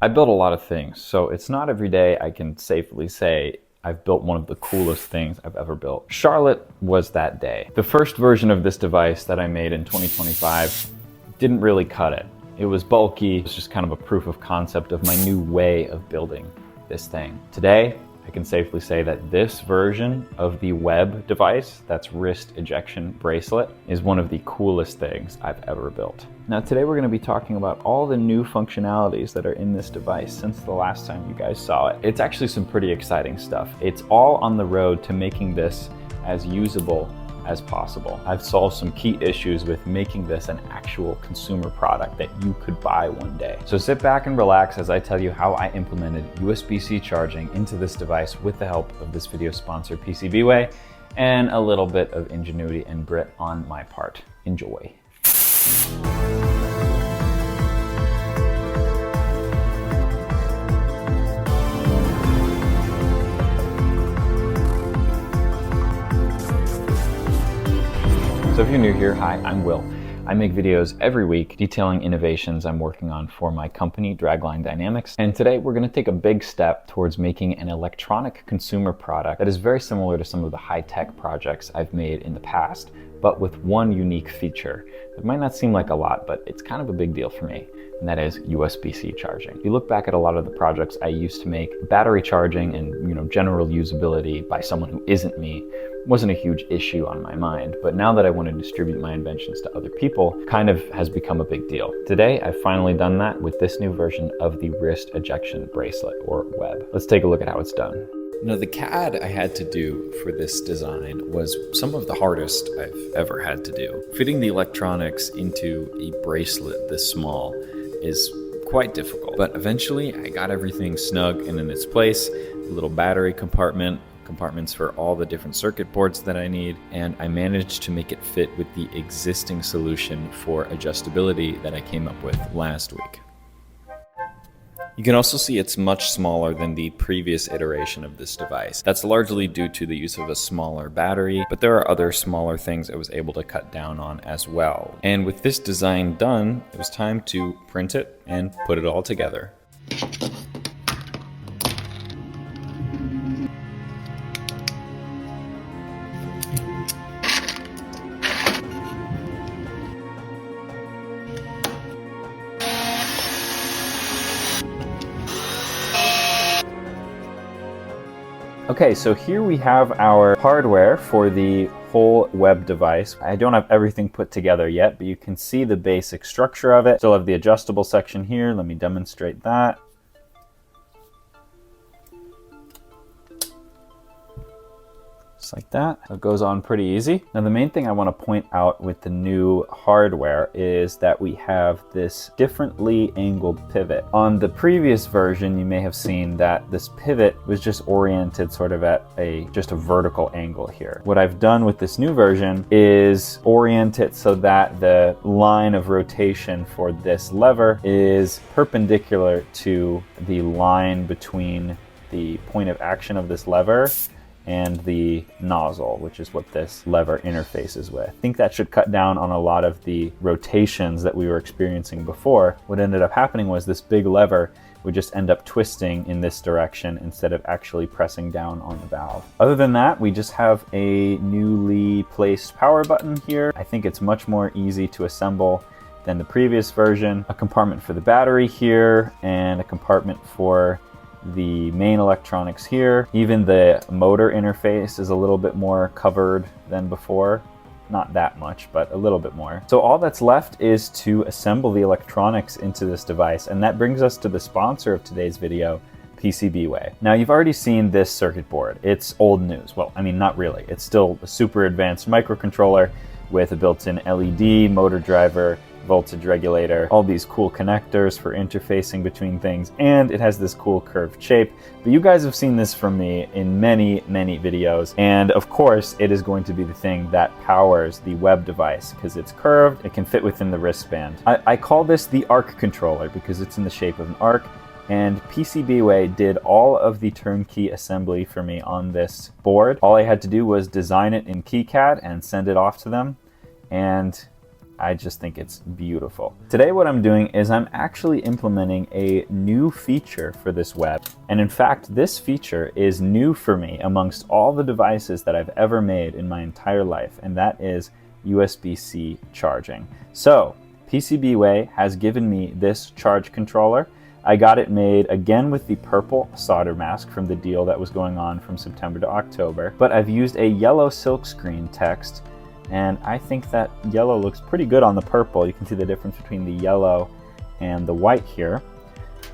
I build a lot of things, so it's not every day I can safely say I've built one of the coolest things I've ever built. Charlotte was that day. The first version of this device that I made in 2025 didn't really cut it. It was bulky. It was just kind of a proof of concept of my new way of building this thing. Today, I can safely say that this version of the web device, that's wrist ejection bracelet, is one of the coolest things I've ever built. Now today we're going to be talking about all the new functionalities that are in this device since the last time you guys saw it. It's actually some pretty exciting stuff. It's all on the road to making this as usable as possible. I've solved some key issues with making this an actual consumer product that you could buy one day. So sit back and relax as I tell you how I implemented USB-C charging into this device with the help of this video sponsor, PCBWay, and a little bit of ingenuity and grit on my part. Enjoy. So if you're new here, hi, I'm Will. I make videos every week detailing innovations I'm working on for my company, Dragline Dynamics. And today we're going to take a big step towards making an electronic consumer product that is very similar to some of the high-tech projects I've made in the past, but with one unique feature. It might not seem like a lot, but it's kind of a big deal for me, and that is USB-C charging. If you look back at a lot of the projects I used to make, battery charging and general usability by someone who isn't me wasn't a huge issue on my mind, but now that I want to distribute my inventions to other people, kind of has become a big deal. Today, I've finally done that with this new version of the wrist ejection bracelet, or web. Let's take a look at how it's done. Now, the CAD I had to do for this design was some of the hardest I've ever had to do. Fitting the electronics into a bracelet this small is quite difficult, but eventually I got everything snug and in its place. A little battery compartments for all the different circuit boards that I need, and I managed to make it fit with the existing solution for adjustability that I came up with last week. You can also see it's much smaller than the previous iteration of this device. That's largely due to the use of a smaller battery, but there are other smaller things I was able to cut down on as well. And with this design done, it was time to print it and put it all together. Okay, so here we have our hardware for the whole web device. I don't have everything put together yet, but you can see the basic structure of it. Still have the adjustable section here. Let me demonstrate that. Just like that. It goes on pretty easy. Now the main thing I want to point out with the new hardware is that we have this differently angled pivot. On the previous version, you may have seen that this pivot was just oriented sort of at just a vertical angle here. What I've done with this new version is orient it so that the line of rotation for this lever is perpendicular to the line between the point of action of this lever and the nozzle, which is what this lever interfaces with. I think that should cut down on a lot of the rotations that we were experiencing before. What ended up happening was this big lever would just end up twisting in this direction instead of actually pressing down on the valve. Other than that, we just have a newly placed power button here. I think it's much more easy to assemble than the previous version. A compartment for the battery here and a compartment for the main electronics here. Even the motor interface is a little bit more covered than before. Not that much, but a little bit more. So all that's left is to assemble the electronics into this device, and that brings us to the sponsor of today's video, PCBWay. Now you've already seen this circuit board. It's old news. Well, I mean, not really. It's still a super advanced microcontroller with a built-in LED, motor driver, voltage regulator, all these cool connectors for interfacing between things, and it has this cool curved shape. But you guys have seen this from me in many, many videos, and of course it is going to be the thing that powers the web device because it's curved, it can fit within the wristband. I call this the arc controller because it's in the shape of an arc, and PCBWay did all of the turnkey assembly for me on this board. All I had to do was design it in KiCad and send it off to them, and I just think it's beautiful. Today what I'm doing is I'm actually implementing a new feature for this web. And in fact, this feature is new for me amongst all the devices that I've ever made in my entire life, and that is USB-C charging. So PCBWay has given me this charge controller. I got it made again with the purple solder mask from the deal that was going on from September to October, but I've used a yellow silkscreen text, and I think that yellow looks pretty good on the purple. You can see the difference between the yellow and the white here.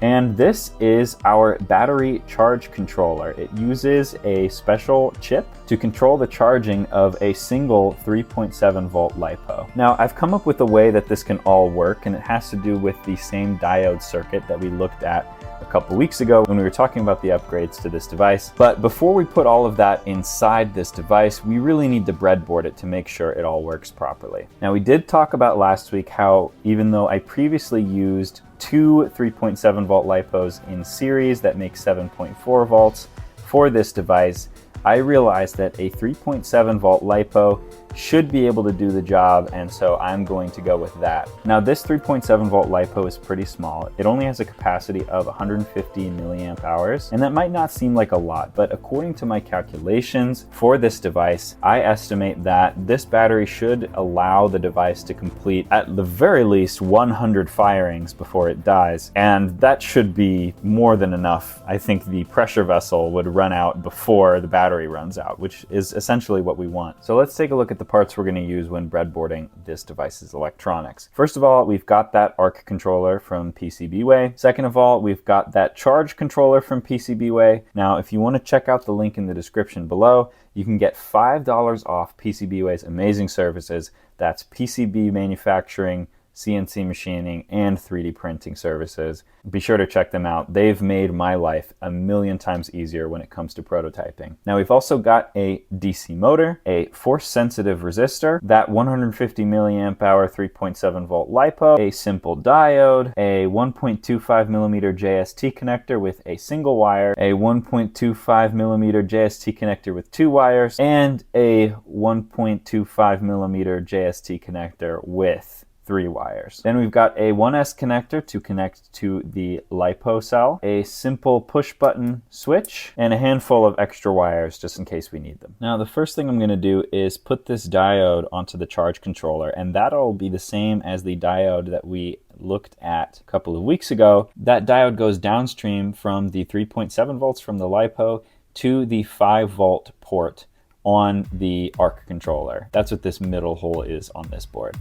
And this is our battery charge controller. It uses a special chip to control the charging of a single 3.7 volt LiPo. Now, I've come up with a way that this can all work, and it has to do with the same diode circuit that we looked at a couple weeks ago when we were talking about the upgrades to this device. But before we put all of that inside this device, we really need to breadboard it to make sure it all works properly. Now, we did talk about last week how even though I previously used two 3.7 volt LiPos in series that make 7.4 volts for this device, I realized that a 3.7 volt LiPo should be able to do the job, and so I'm going to go with that. Now, this 3.7 volt LiPo is pretty small. It only has a capacity of 150 milliamp hours, and that might not seem like a lot, but according to my calculations for this device, I estimate that this battery should allow the device to complete at the very least 100 firings before it dies, and that should be more than enough. I think the pressure vessel would run out before the battery runs out, which is essentially what we want. So let's take a look at the parts we're going to use when breadboarding this device's electronics. First of all, we've got that ARC controller from PCBWay. Second of all, we've got that charge controller from PCBWay. Now, if you want to check out the link in the description below, you can get $5 off PCBWay's amazing services. That's PCB manufacturing, CNC machining, and 3D printing services. Be sure to check them out. They've made my life a million times easier when it comes to prototyping. Now, we've also got a DC motor, a force-sensitive resistor, that 150 milliamp hour 3.7 volt LiPo, a simple diode, a 1.25 millimeter JST connector with a single wire, a 1.25 millimeter JST connector with two wires, and a 1.25 millimeter JST connector with 3 wires. Then we've got a 1S connector to connect to the LiPo cell, a simple push button switch, and a handful of extra wires just in case we need them. Now, the first thing I'm going to do is put this diode onto the charge controller, and that'll be the same as the diode that we looked at a couple of weeks ago. That diode goes downstream from the 3.7 volts from the LiPo to the 5 volt port on the ARC controller. That's what this middle hole is on this board.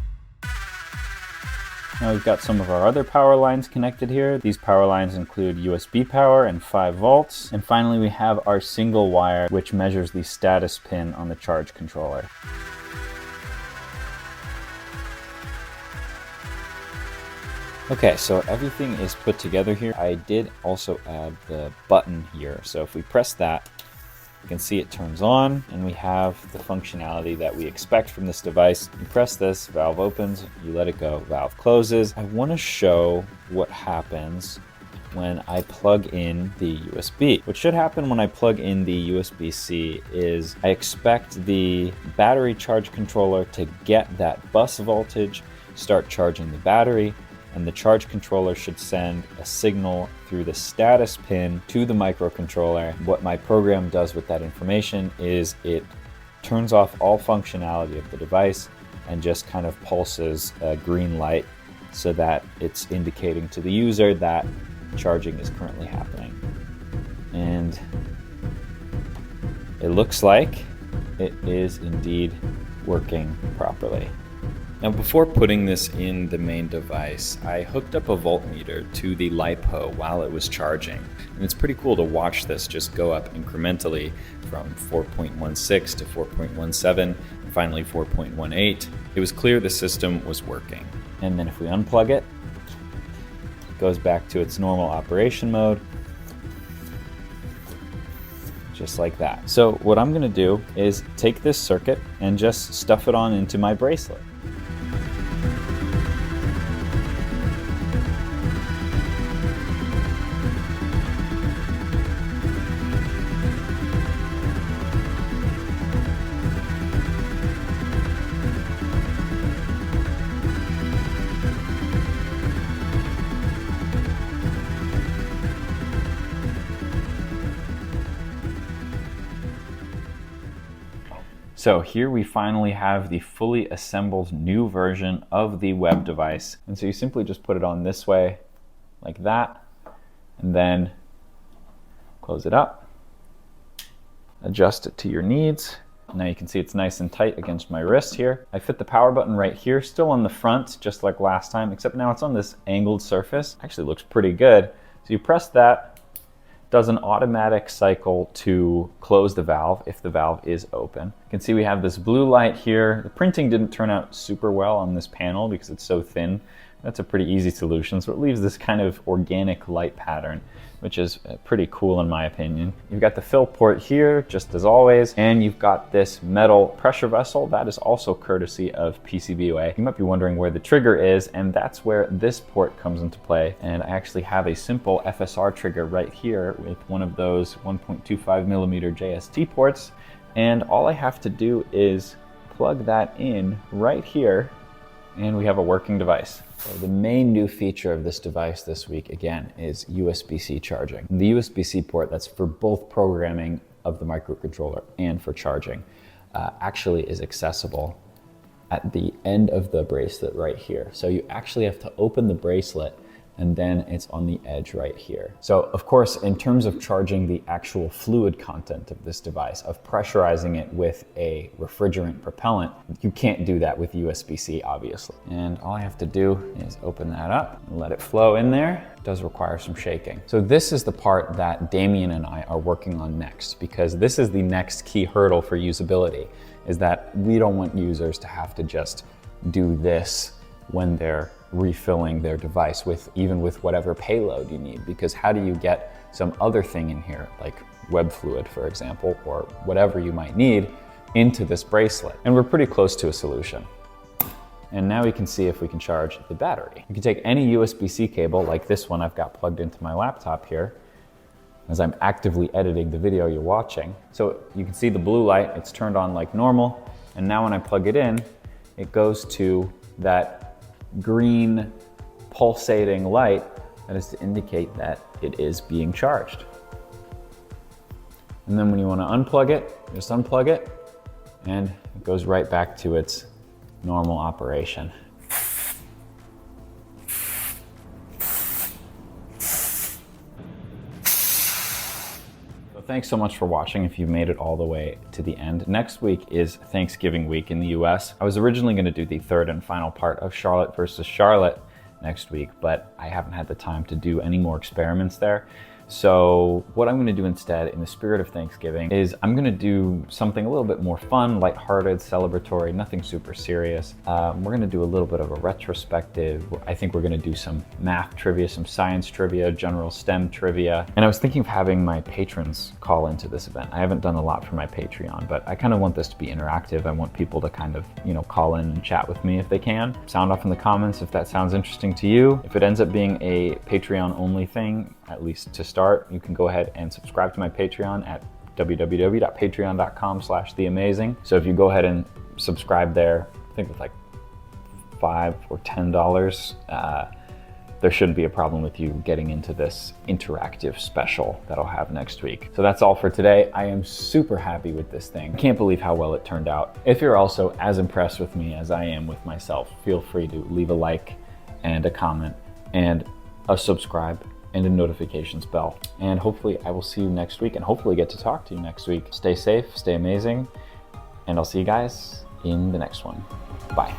Now we've got some of our other power lines connected here. These power lines include USB power and 5 volts. And finally, we have our single wire, which measures the status pin on the charge controller. Okay, so everything is put together here. I did also add the button here. So if we press that, you can see it turns on, and we have the functionality that we expect from this device. You press this, valve opens, you let it go, valve closes. I want to show what happens when I plug in the USB. What should happen when I plug in the USB-C is I expect the battery charge controller to get that bus voltage, start charging the battery, and the charge controller should send a signal through the status pin to the microcontroller. What my program does with that information is it turns off all functionality of the device and just kind of pulses a green light so that it's indicating to the user that charging is currently happening. And it looks like it is indeed working properly. Now, before putting this in the main device, I hooked up a voltmeter to the LiPo while it was charging. And it's pretty cool to watch this just go up incrementally from 4.16 to 4.17, and finally 4.18. It was clear the system was working. And then if we unplug it, it goes back to its normal operation mode, just like that. So what I'm gonna do is take this circuit and just stuff it on into my bracelet. So here we finally have the fully assembled new version of the web device. And so you simply just put it on this way, like that, and then close it up, adjust it to your needs. Now you can see it's nice and tight against my wrist here. I fit the power button right here, still on the front, just like last time, except now it's on this angled surface. Actually looks pretty good. So you press that, does an automatic cycle to close the valve if the valve is open. You can see we have this blue light here. The printing didn't turn out super well on this panel because it's so thin. That's a pretty easy solution. So it leaves this kind of organic light pattern, which is pretty cool in my opinion. You've got the fill port here, just as always, and you've got this metal pressure vessel. That is also courtesy of PCBWay. You might be wondering where the trigger is, and that's where this port comes into play. And I actually have a simple FSR trigger right here with one of those 1.25 millimeter JST ports. And all I have to do is plug that in right here, and we have a working device. So the main new feature of this device this week, again, is USB-C charging. The USB-C port, that's for both programming of the microcontroller and for charging, actually is accessible at the end of the bracelet right here. So you actually have to open the bracelet and then it's on the edge right here. So of course, in terms of charging the actual fluid content of this device, of pressurizing it with a refrigerant propellant, you can't do that with USB-C, obviously. And all I have to do is open that up and let it flow in there. It does require some shaking. So this is the part that Damien and I are working on next, because this is the next key hurdle for usability, is that we don't want users to have to just do this when they're refilling their device even with whatever payload you need, because how do you get some other thing in here, like web fluid, for example, or whatever you might need into this bracelet? And we're pretty close to a solution. And now we can see if we can charge the battery. You can take any USB-C cable, like this one I've got plugged into my laptop here, as I'm actively editing the video you're watching. So you can see the blue light, it's turned on like normal, and now when I plug it in, it goes to that green pulsating light that is to indicate that it is being charged. And then when you want to unplug it, just unplug it, and it goes right back to its normal operation. Thanks so much for watching if you've made it all the way to the end. Next week is Thanksgiving week in the US. I was originally going to do the third and final part of Charlotte versus Charlotte next week, but I haven't had the time to do any more experiments there. So what I'm gonna do instead, in the spirit of Thanksgiving, is I'm gonna do something a little bit more fun, lighthearted, celebratory, nothing super serious. We're gonna do a little bit of a retrospective. I think we're gonna do some math trivia, some science trivia, general STEM trivia. And I was thinking of having my patrons call into this event. I haven't done a lot for my Patreon, but I kind of want this to be interactive. I want people to kind of, call in and chat with me if they can. Sound off in the comments if that sounds interesting to you. If it ends up being a Patreon only thing, at least to start, you can go ahead and subscribe to my Patreon at www.patreon.com/theamazing. So if you go ahead and subscribe there, I think with like $5 or $10, there shouldn't be a problem with you getting into this interactive special that I'll have next week. So that's all for today. I am super happy with this thing. I can't believe how well it turned out. If you're also as impressed with me as I am with myself, feel free to leave a like and a comment and a subscribe and a notifications bell. And hopefully I will see you next week and hopefully get to talk to you next week. Stay safe, stay amazing, and I'll see you guys in the next one. Bye.